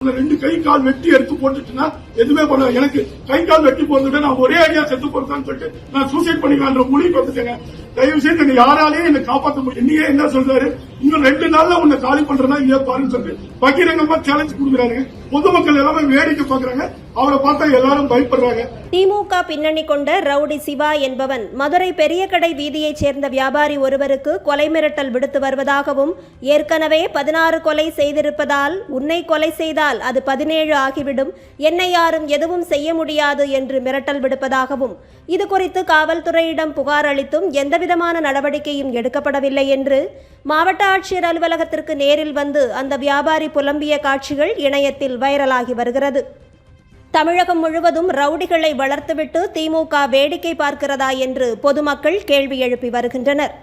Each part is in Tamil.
ரெண்டு கை கால் வெட்டி எடுத்து போட்டுச்சுன்னா எதுவுமே பண்ண எனக்கு கை கால் வெட்டி போறதுக்கு நான் ஒரே அடியா செத்து போறதான்னு சொல்லிட்டு நான் சூசைட் பண்ணிக்கலான்ற முடிவுக்கு வந்துட்டேங்க. தயவு செய்து என்ன யாராலையும் என்ன காப்பாற்ற முடியும். நீங்க என்ன சொல்றாரு, இன்னும் 2 நாள்ல உன்னை காலி பண்றதா இல்லையா பாருன்னு சொல்லிட்டு பகிரங்கமா சேலஞ்ச் கொடுக்குறாரு. பொதுமக்கள் எல்லாமே வேடிக்கை பாக்குறாங்க. அவரை பார்த்தா எல்லாரும் பயப்படுறாங்க. திமுக பின்னணி கொண்ட ரவுடி சிவா என்பவன் மதுரை பெரிய கடை வீதியைச் சேர்ந்த வியாபாரி ஒருவருக்கு கொலை மிரட்டல் விடுத்து வருவதாகவும், ஏற்கனவே 16 கொலை செய்திருப்பதால் உன்னை கொலை செய்தால் அது 17 ஆகிவிடும், என்னை யாரும் எதுவும் செய்ய முடியாது என்று மிரட்டல் விடுப்பதாகவும், இதுகுறித்து காவல்துறையிடம் புகார் அளித்தும் எந்தவிதமான நடவடிக்கையும் எடுக்கப்படவில்லை என்று மாவட்ட ஆட்சியர் அலுவலகத்திற்கு நேரில் வந்து அந்த வியாபாரி புலம்பிய காட்சிகள் இணையத்தில் வைரலாகி வருகிறது. தமிழகம் முழுவதும் ரவுடிகளை வளர்த்துவிட்டு திமுக வேடிக்கை பார்க்கிறதா என்று பொதுமக்கள் கேள்வி எழுப்பி வருகின்றனர்.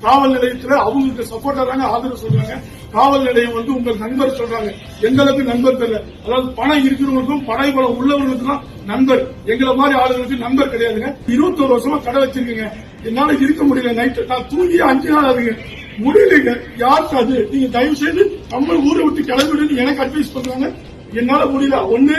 காவல் நிலையத்தில் அவங்களுக்கு சப்போர்ட்டாங்க, ஆதரவு சொல்றாங்க. காவல் நிலையம் உங்கள் நண்பர் சொல்றாங்க. எங்களுக்கு நண்பர் தெரியல. அதாவது பணம் இருக்கிறவங்களுக்கும் படை பலம் உள்ளவர்களுக்கும் தான் நண்பர். எங்களை மாதிரி ஆளுங்களுக்கு நண்பர் கிடையாதுங்க. 21 வருஷமா கடை வச்சிருக்கீங்க. என்னால இருக்க முடியல. நைட்டு நான் தூங்கி 5 நாள் ஆகுங்க. முடியலைங்க. யாருக்கு அது? நீங்க தயவு செய்து நம்ம ஊரை விட்டு கிளம்பிடுன்னு எனக்கு அட்வைஸ் பண்றாங்க. என்னால முடியல. ஒண்ணு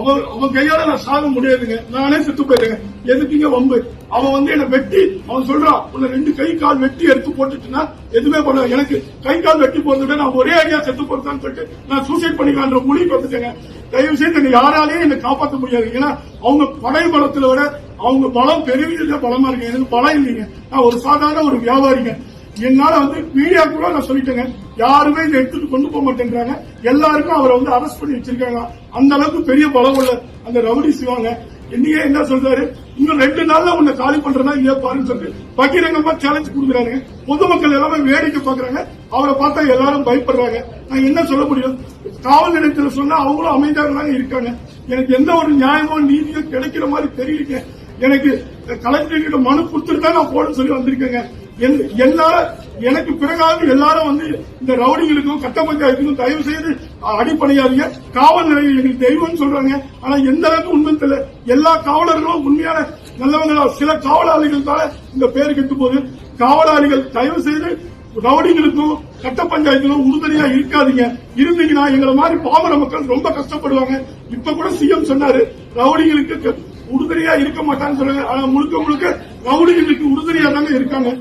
அவன் கையால நான் சாக முடியாதுங்க. நானே செத்து போயிருங்க. எதுக்குங்க வம்பு? அவன் என்ன வெட்டி அவன் சொல்றான், உன்னை 2 கை கால் வெட்டி எடுத்து போட்டுச்சுன்னா எதுவுமே பண்ண எனக்கு கை கால் வெட்டி போறதுக்கு நான் ஒரே அடியா செத்து போறதான்னு சொல்லிட்டு நான் சூசைட் பண்ணிக்கலான்ற முடிவுக்கு வந்துட்டேங்க. தயவு செய்து என்ன யாராலையும் என்ன காப்பாற்ற முடியாது. ஏன்னா அவங்க படை பலத்துல விட அவங்க பலம் பெரிய பலமா இருக்கு. எனக்கு பலம் இல்லைங்க. நான் ஒரு சாதாரண ஒரு வியாபாரிங்க. என்னால மீடியா கூட நான் சொல்லிட்டேங்க. யாருமே இதை எடுத்துட்டு கொண்டு போக மாட்டேன்றாங்க. எல்லாருக்கும் அவரை அரெஸ்ட் பண்ணி வச்சிருக்காங்க. அந்த அளவுக்கு பெரிய பலம் உள்ள அந்த ரவுடி சிவாங்க. என்னையே என்ன சொல்றாரு, இன்னும் 2 நாள்ல உன்னை காலி பண்றதா இல்லையா பாருன்னு சொல்லிட்டு பகிரங்கமா சேலஞ்ச் கொடுக்குறாரு. பொதுமக்கள் எல்லாமே வேடிக்கை பாக்குறாங்க. அவரை பார்த்தா எல்லாரும் பயப்படுறாங்க. நான் என்ன சொல்ல முடியும்? காவல் நிலையத்தில் சொன்னா அவங்களும் அமைதியாக இருக்காங்க. எனக்கு எந்த ஒரு நியாயமோ நீதியோ கிடைக்கிற மாதிரி தெரியலங்க. எனக்கு கலெக்டர்கிட்ட மனு கொடுத்துட்டு தான் நான் போட சொல்லி வந்திருக்கேங்க. என்னால எனக்கு பிறகாவது எல்லாரும் இந்த ரவுடிகளுக்கும் கட்ட பஞ்சாயத்துக்கும் தயவு செய்து அடிப்படையாதீங்க. காவல் நிலையம் எங்களுக்கு தெய்வம்னு சொல்றாங்க. ஆனா எந்த அளவுக்கு உண்மை தெரியல. எல்லா காவலர்களும் உண்மையான நல்லவங்களா? சில காவலாளிகள் தான் இந்த பேரு கெட்டு போகுது. காவலாளிகள் தயவு செய்து ரவுடிகளுக்கும் கட்ட பஞ்சாயத்துக்கும் உறுதுணையா இருக்காதீங்க. இருந்தீங்கன்னா எங்களை மாதிரி பாமர மக்கள் ரொம்ப கஷ்டப்படுவாங்க. இப்ப கூட சிஎம் சொன்னாரு, ரவுடிகளுக்கு உறுதுணையா இருக்க மாட்டான்னு சொல்லுங்க. ஆனா முழுக்க முழுக்க ரவுடிகளுக்கு உறுதுணையா தாங்க இருக்காங்க.